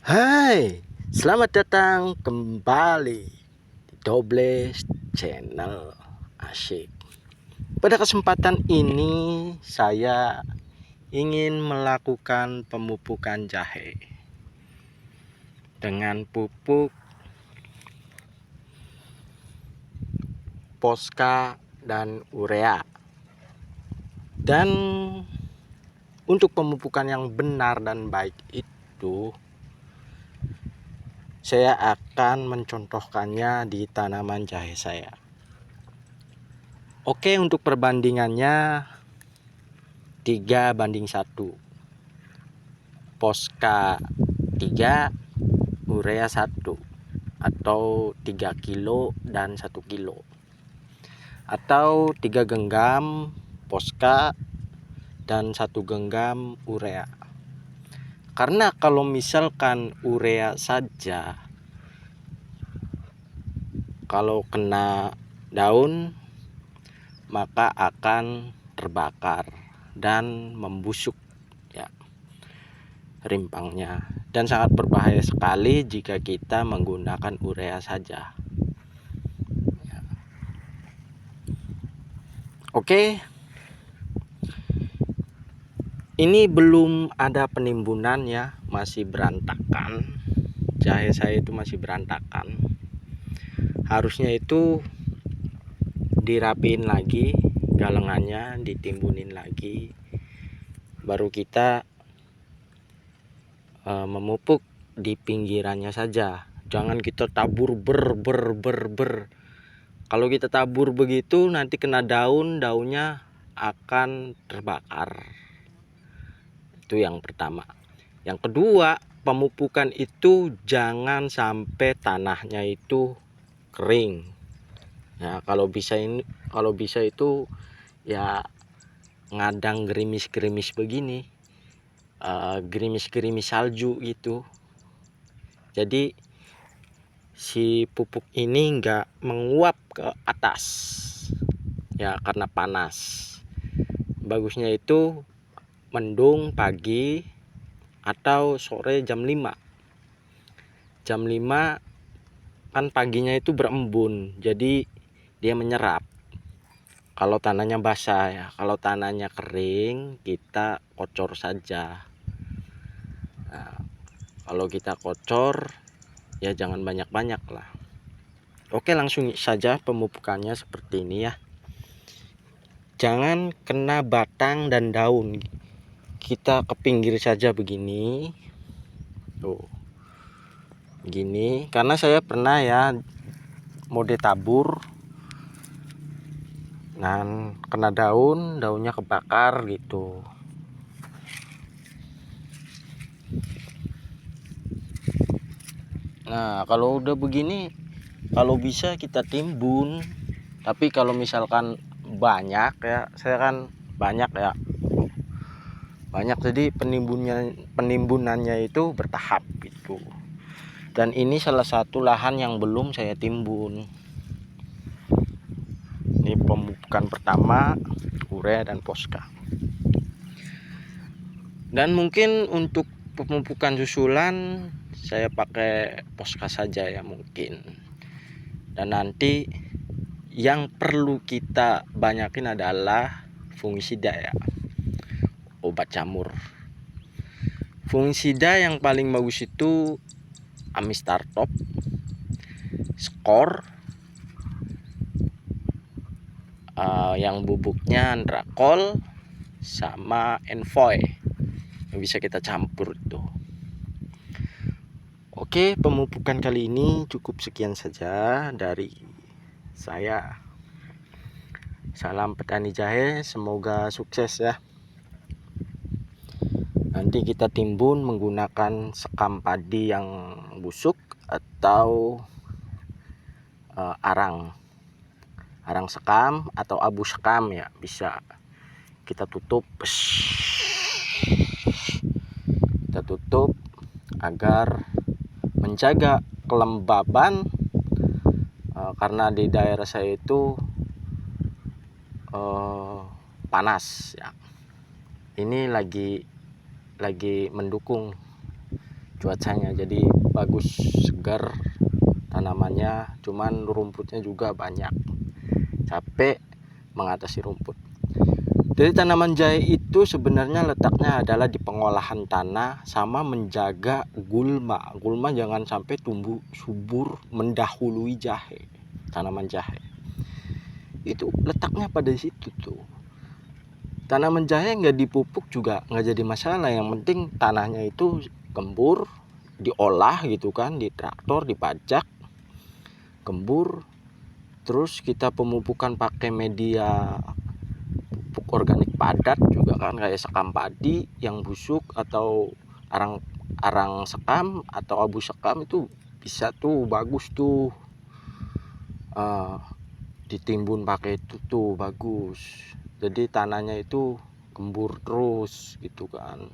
Hai, selamat datang kembali di Dobles Channel. Asyik. Pada kesempatan ini saya ingin melakukan pemupukan jahe dengan pupuk Posca dan urea. Dan untuk pemupukan yang benar dan baik itu saya akan mencontohkannya di tanaman jahe saya. Oke, untuk perbandingannya 3:1. Posca 3, urea 1, atau 3 kilo dan 1 kilo, atau 3 genggam Posca dan 1 genggam urea. Karena kalau misalkan urea saja, kalau kena daun maka akan terbakar dan membusuk ya rimpangnya, dan sangat berbahaya sekali jika kita menggunakan urea saja. Oke, ini belum ada penimbunan ya, masih berantakan. Jahe saya itu masih berantakan. Harusnya itu dirapiin lagi, galengannya ditimbunin lagi, baru kita memupuk di pinggirannya saja. Jangan kita tabur ber. Kalau kita tabur begitu nanti kena daun, daunnya akan terbakar. Itu yang pertama. Yang kedua, pemupukan itu jangan sampai tanahnya itu kering. Ya, kalau bisa itu ya ngadang gerimis-gerimis begini, gerimis-gerimis salju gitu. Jadi si pupuk ini enggak menguap ke atas ya karena panas. Bagusnya itu mendung pagi atau sore jam 5 kan paginya itu berembun, jadi dia menyerap kalau tanahnya basah ya. Kalau tanahnya kering kita kocor saja. Nah, kalau kita kocor ya jangan banyak-banyak lah. Oke, langsung saja pemupukannya seperti ini ya. Jangan kena batang dan daun, kita ke pinggir saja begini tuh, begini. Karena saya pernah ya mode tabur dan kena daunnya kebakar gitu. Nah, kalau udah begini, kalau bisa kita timbun. Tapi kalau misalkan banyak ya, saya kan banyak ya, jadi penimbunannya itu bertahap gitu. Dan ini salah satu lahan yang belum saya timbun. Ini pemupukan pertama urea dan Posca. Dan mungkin untuk pemupukan susulan saya pakai Posca saja ya mungkin. Dan nanti yang perlu kita banyakin adalah fungisida ya, obat jamur. Fungisida yang paling bagus itu Amistartop, Skor, yang bubuknya Andrakol sama Envoy yang bisa kita campur itu. Oke, pemupukan kali ini cukup sekian saja dari saya. Salam petani jahe, semoga sukses ya. Nanti kita timbun menggunakan sekam padi yang busuk atau arang sekam atau abu sekam ya, bisa kita tutup. Kita tutup agar menjaga kelembaban, karena di daerah saya itu panas ya. Ini lagi mendukung cuacanya, jadi bagus, segar tanamannya. Cuman rumputnya juga banyak, capek mengatasi rumput. Jadi tanaman jahe itu sebenarnya letaknya adalah di pengolahan tanah sama menjaga gulma. Gulma jangan sampai tumbuh subur mendahului jahe. Tanaman jahe itu letaknya pada situ tuh. Tanaman jahe nggak dipupuk juga nggak jadi masalah. Yang penting tanahnya itu gembur, diolah gitu kan, di traktor, dipajak, gembur. Terus kita pemupukan pakai media pupuk organik padat juga kan, kayak sekam padi yang busuk atau arang sekam atau abu sekam, itu bisa tuh bagus tuh, ditimbun pakai itu tuh bagus. Jadi tanahnya itu gembur terus gitu kan.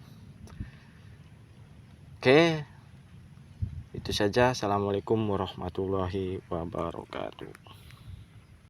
Oke, itu saja. Assalamualaikum warahmatullahi wabarakatuh.